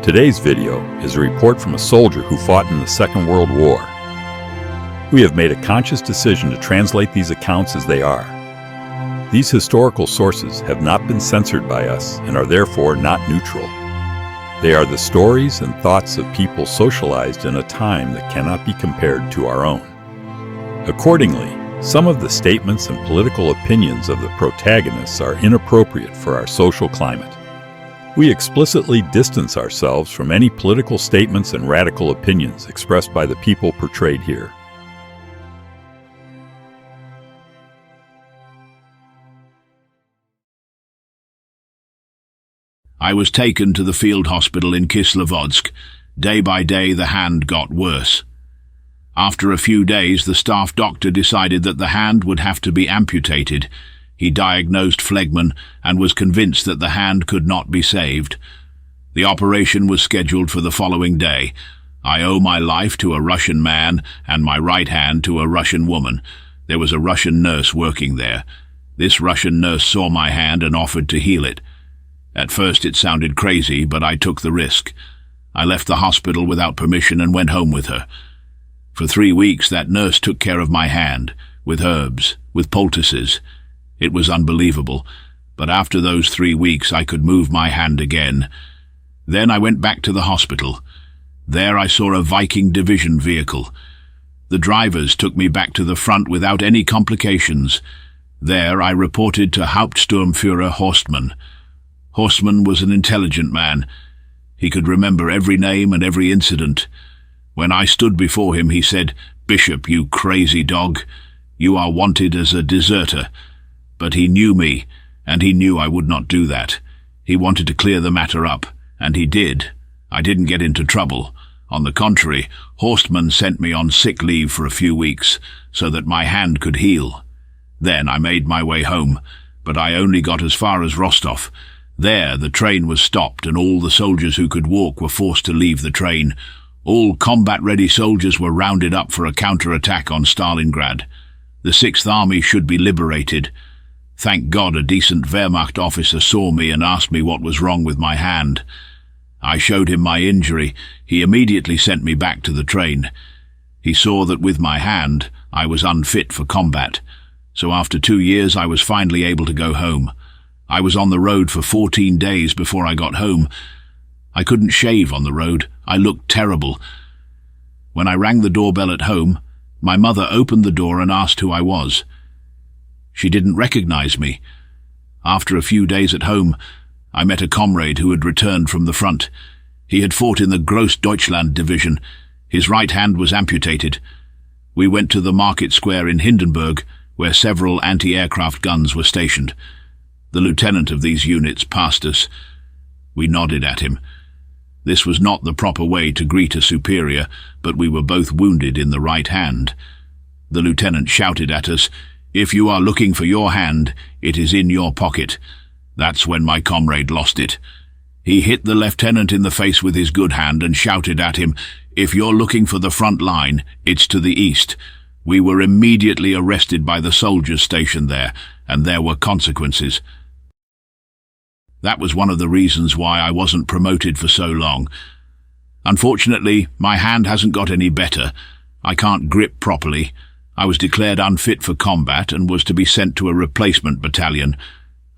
Today's video is a report from a soldier who fought in the Second World War. We have made a conscious decision to translate these accounts as they are. These historical sources have not been censored by us and are therefore not neutral. They are the stories and thoughts of people socialized in a time that cannot be compared to our own. Accordingly, some of the statements and political opinions of the protagonists are inappropriate for our social climate. We explicitly distance ourselves from any political statements and radical opinions expressed by the people portrayed here. I was taken to the field hospital in Kislovodsk. Day by day the hand got worse. After a few days the staff doctor decided that the hand would have to be amputated. He diagnosed phlegmon and was convinced that the hand could not be saved. The operation was scheduled for the following day. I owe my life to a Russian man and my right hand to a Russian woman. There was a Russian nurse working there. This Russian nurse saw my hand and offered to heal it. At first it sounded crazy, but I took the risk. I left the hospital without permission and went home with her. For 3 weeks that nurse took care of my hand, with herbs, with poultices. It was unbelievable, but after those 3 weeks I could move my hand again. Then I went back to the hospital. There I saw a Viking division vehicle. The drivers took me back to the front without any complications. There I reported to Hauptsturmführer Horstmann. Horstmann was an intelligent man. He could remember every name and every incident. When I stood before him, he said, "Bishop, you crazy dog, you are wanted as a deserter." But he knew me, and he knew I would not do that. He wanted to clear the matter up, and he did. I didn't get into trouble. On the contrary, Horstmann sent me on sick leave for a few weeks, so that my hand could heal. Then I made my way home, but I only got as far as Rostov. There the train was stopped, and all the soldiers who could walk were forced to leave the train. All combat-ready soldiers were rounded up for a counter-attack on Stalingrad. The 6th Army should be liberated. Thank God a decent Wehrmacht officer saw me and asked me what was wrong with my hand. I showed him my injury. He immediately sent me back to the train. He saw that with my hand I was unfit for combat. So after 2 years I was finally able to go home. I was on the road for 14 days before I got home. I couldn't shave on the road. I looked terrible. When I rang the doorbell at home, my mother opened the door and asked who I was. She didn't recognize me. After a few days at home, I met a comrade who had returned from the front. He had fought in the Großdeutschland division. His right hand was amputated. We went to the market square in Hindenburg, where several anti-aircraft guns were stationed. The lieutenant of these units passed us. We nodded at him. This was not the proper way to greet a superior, but we were both wounded in the right hand. The lieutenant shouted at us, "If you are looking for your hand, it is in your pocket." That's when my comrade lost it. He hit the lieutenant in the face with his good hand and shouted at him, "If you're looking for the front line, it's to the east." We were immediately arrested by the soldiers stationed there, and there were consequences. That was one of the reasons why I wasn't promoted for so long. Unfortunately, my hand hasn't got any better. I can't grip properly. I was declared unfit for combat and was to be sent to a replacement battalion.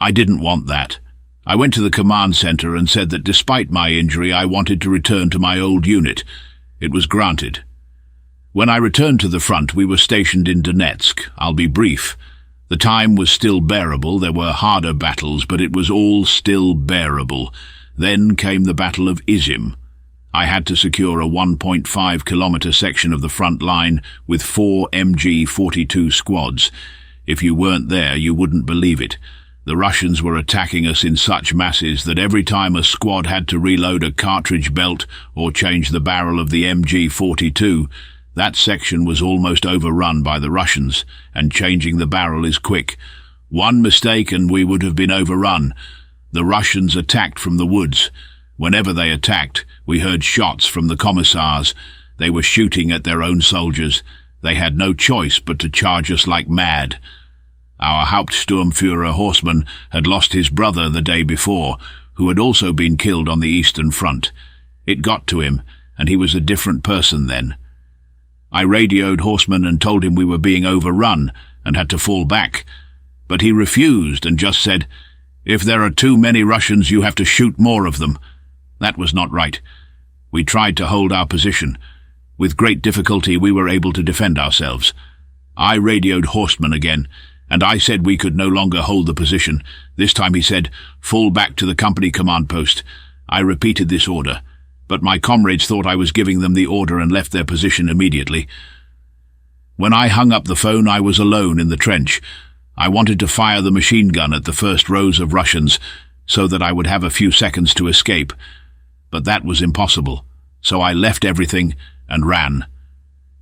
I didn't want that. I went to the command center and said that despite my injury I wanted to return to my old unit. It was granted. When I returned to the front, we were stationed in Donetsk. I'll be brief. The time was still bearable. There were harder battles, but it was all still bearable. Then came the Battle of Izim. I had to secure a 1.5-kilometer section of the front line with 4 MG-42 squads. If you weren't there, you wouldn't believe it. The Russians were attacking us in such masses that every time a squad had to reload a cartridge belt or change the barrel of the MG-42, that section was almost overrun by the Russians, and changing the barrel is quick. One mistake and we would have been overrun. The Russians attacked from the woods. Whenever they attacked, we heard shots from the commissars. They were shooting at their own soldiers. They had no choice but to charge us like mad. Our Hauptsturmführer Horstmann had lost his brother the day before, who had also been killed on the Eastern Front. It got to him, and he was a different person then. I radioed Horseman and told him we were being overrun and had to fall back, but he refused and just said, "If there are too many Russians, you have to shoot more of them." That was not right. We tried to hold our position. With great difficulty, we were able to defend ourselves. I radioed Horseman again, and I said we could no longer hold the position. This time he said, "Fall back to the company command post." I repeated this order, but my comrades thought I was giving them the order and left their position immediately. When I hung up the phone, I was alone in the trench. I wanted to fire the machine gun at the first rows of Russians so that I would have a few seconds to escape, but that was impossible, so I left everything and ran.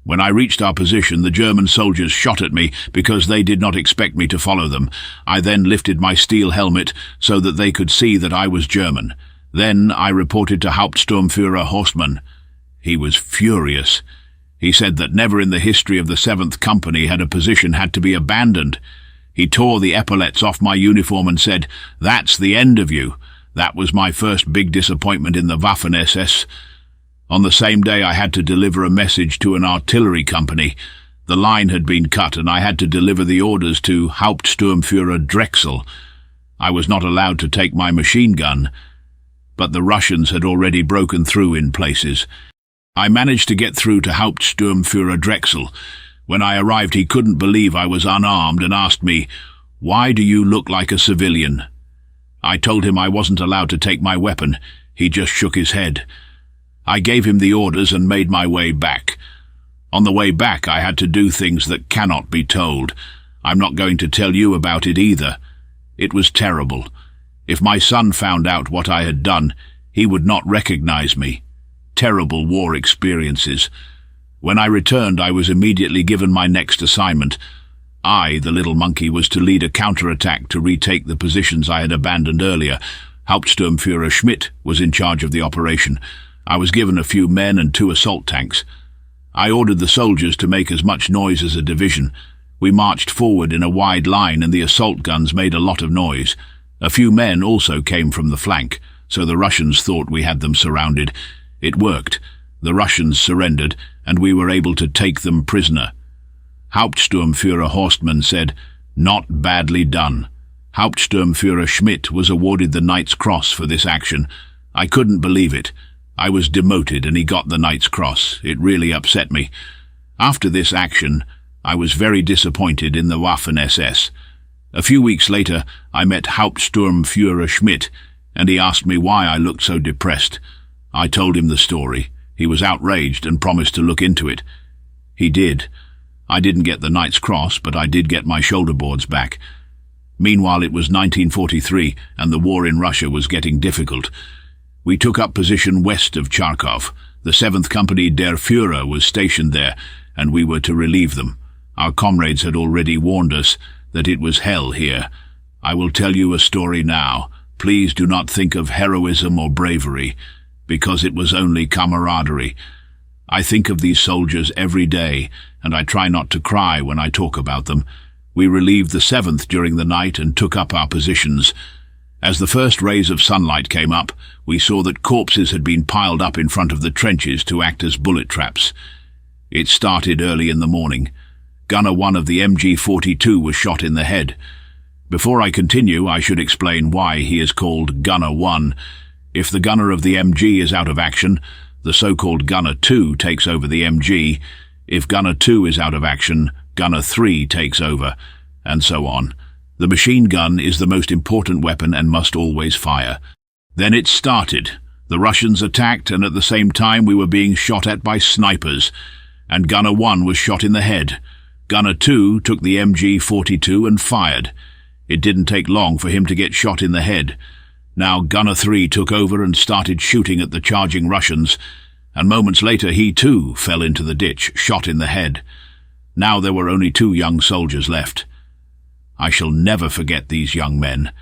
When I reached our position, the German soldiers shot at me because they did not expect me to follow them. I then lifted my steel helmet so that they could see that I was German. Then I reported to Hauptsturmführer Horstmann. He was furious. He said that never in the history of the 7th Company had a position had to be abandoned. He tore the epaulets off my uniform and said, "That's the end of you." That was my first big disappointment in the Waffen SS. On the same day, I had to deliver a message to an artillery company. The line had been cut, and I had to deliver the orders to Hauptsturmführer Drechsel. I was not allowed to take my machine gun, but the Russians had already broken through in places. I managed to get through to Hauptsturmführer Drechsel. When I arrived, he couldn't believe I was unarmed and asked me, "Why do you look like a civilian?" I told him I wasn't allowed to take my weapon. He just shook his head. I gave him the orders and made my way back. On the way back, I had to do things that cannot be told. I'm not going to tell you about it either. It was terrible. If my son found out what I had done, he would not recognize me. Terrible war experiences. When I returned, I was immediately given my next assignment. I, the little monkey, was to lead a counterattack to retake the positions I had abandoned earlier. Hauptsturmführer Schmidt was in charge of the operation. I was given a few men and 2 assault tanks. I ordered the soldiers to make as much noise as a division. We marched forward in a wide line, and the assault guns made a lot of noise. A few men also came from the flank, so the Russians thought we had them surrounded. It worked. The Russians surrendered, and we were able to take them prisoner. Hauptsturmführer Horstmann said, "Not badly done." Hauptsturmführer Schmidt was awarded the Knight's Cross for this action. I couldn't believe it. I was demoted and he got the Knight's Cross. It really upset me. After this action, I was very disappointed in the Waffen SS. A few weeks later, I met Hauptsturmführer Schmidt, and he asked me why I looked so depressed. I told him the story. He was outraged and promised to look into it. He did. I didn't get the Knight's Cross, but I did get my shoulder boards back. Meanwhile, it was 1943, and the war in Russia was getting difficult. We took up position west of Charkov. The 7th Company Der Führer was stationed there, and we were to relieve them. Our comrades had already warned us that it was hell here. I will tell you a story now. Please do not think of heroism or bravery, because it was only camaraderie. I think of these soldiers every day, and I try not to cry when I talk about them. We relieved the 7th during the night and took up our positions. As the first rays of sunlight came up, we saw that corpses had been piled up in front of the trenches to act as bullet traps. It started early in the morning. Gunner 1 of the MG-42 was shot in the head. Before I continue, I should explain why he is called Gunner 1. If the gunner of the MG is out of action, the so-called Gunner 2 takes over the MG. If Gunner 2 is out of action, Gunner 3 takes over, and so on. The machine gun is the most important weapon and must always fire. Then it started. The Russians attacked, and at the same time we were being shot at by snipers, and Gunner 1 was shot in the head. Gunner 2 took the MG-42 and fired. It didn't take long for him to get shot in the head. Now Gunner 3 took over and started shooting at the charging Russians, and moments later he too fell into the ditch, shot in the head. Now there were only 2 young soldiers left. I shall never forget these young men.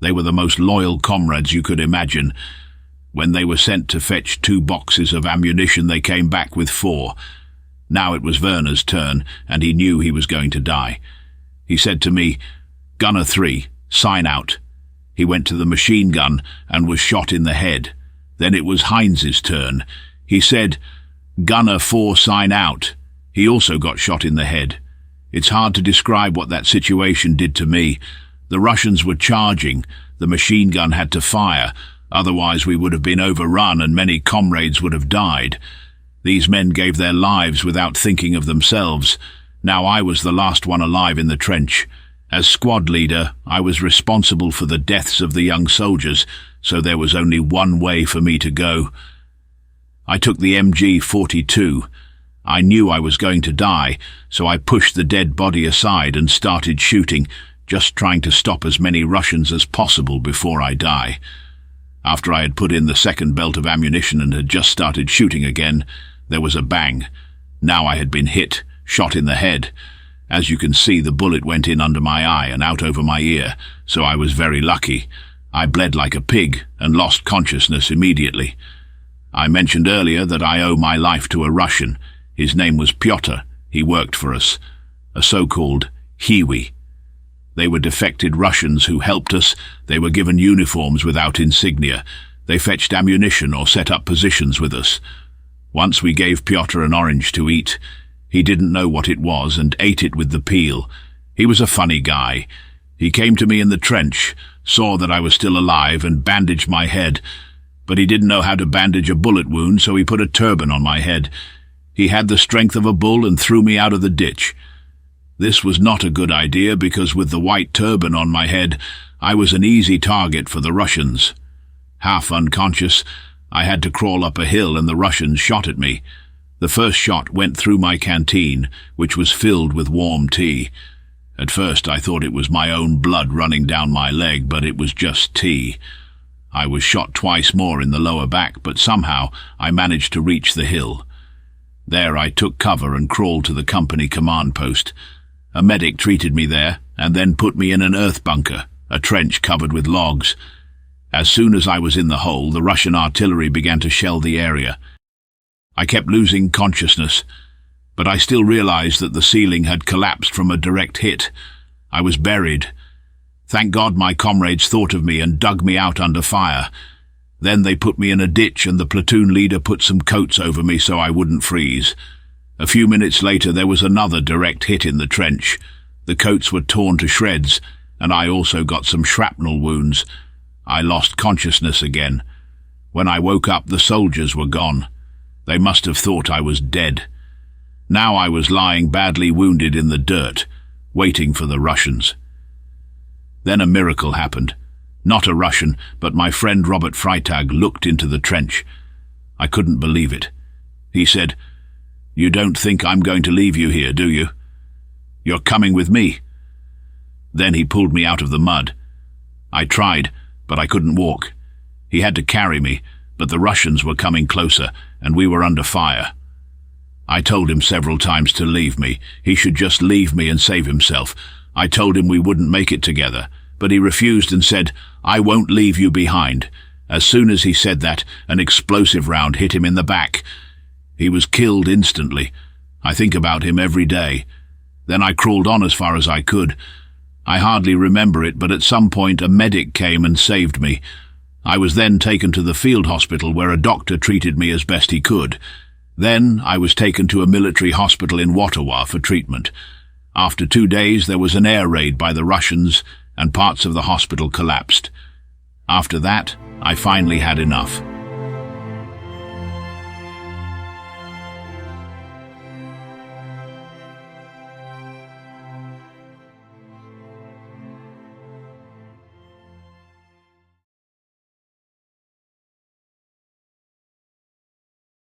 They were the most loyal comrades you could imagine. When they were sent to fetch 2 boxes of ammunition, they came back with 4. Now it was Werner's turn, and he knew he was going to die. He said to me, "Gunner 3, sign out." He went to the machine gun and was shot in the head. Then it was Heinz's turn. He said, "Gunner 4, sign out." He also got shot in the head. It's hard to describe what that situation did to me. The Russians were charging. The machine gun had to fire. Otherwise we would have been overrun and many comrades would have died. These men gave their lives without thinking of themselves. Now I was the last one alive in the trench. As squad leader, I was responsible for the deaths of the young soldiers, so there was only one way for me to go. I took the MG-42. I knew I was going to die, so I pushed the dead body aside and started shooting, just trying to stop as many Russians as possible before I die. After I had put in the second belt of ammunition and had just started shooting again, there was a bang. Now I had been hit, shot in the head. As you can see, the bullet went in under my eye and out over my ear, so I was very lucky. I bled like a pig and lost consciousness immediately. I mentioned earlier that I owe my life to a Russian. His name was Pyotr. He worked for us, a so-called Hiwi. They were defected Russians who helped us. They were given uniforms without insignia. They fetched ammunition or set up positions with us. Once we gave Pyotr an orange to eat. He didn't know what it was and ate it with the peel. He was a funny guy. He came to me in the trench, saw that I was still alive and bandaged my head. But he didn't know how to bandage a bullet wound, so he put a turban on my head. He had the strength of a bull and threw me out of the ditch. This was not a good idea because with the white turban on my head, I was an easy target for the Russians. Half unconscious, I had to crawl up a hill and the Russians shot at me. The first shot went through my canteen, which was filled with warm tea. At first I thought it was my own blood running down my leg, but it was just tea. I was shot twice more in the lower back, but somehow I managed to reach the hill. There I took cover and crawled to the company command post. A medic treated me there and then put me in an earth bunker, a trench covered with logs. As soon as I was in the hole, the Russian artillery began to shell the area. I kept losing consciousness, but I still realized that the ceiling had collapsed from a direct hit. I was buried. Thank God my comrades thought of me and dug me out under fire. Then they put me in a ditch and the platoon leader put some coats over me so I wouldn't freeze. A few minutes later there was another direct hit in the trench. The coats were torn to shreds, and I also got some shrapnel wounds. I lost consciousness again. When I woke up, the soldiers were gone. They must have thought I was dead. Now I was lying badly wounded in the dirt, waiting for the Russians. Then a miracle happened. Not a Russian, but my friend Robert Freitag looked into the trench. I couldn't believe it. He said, "You don't think I'm going to leave you here, do you? You're coming with me." Then he pulled me out of the mud. I tried, but I couldn't walk. He had to carry me, but the Russians were coming closer, and we were under fire. I told him several times to leave me. He should just leave me and save himself. I told him we wouldn't make it together, but he refused and said, "I won't leave you behind." As soon as he said that, an explosive round hit him in the back. He was killed instantly. I think about him every day. Then I crawled on as far as I could. I hardly remember it, but at some point a medic came and saved me. I was then taken to the field hospital where a doctor treated me as best he could. Then I was taken to a military hospital in Ottawa for treatment. After 2 days there was an air raid by the Russians and parts of the hospital collapsed. After that, I finally had enough.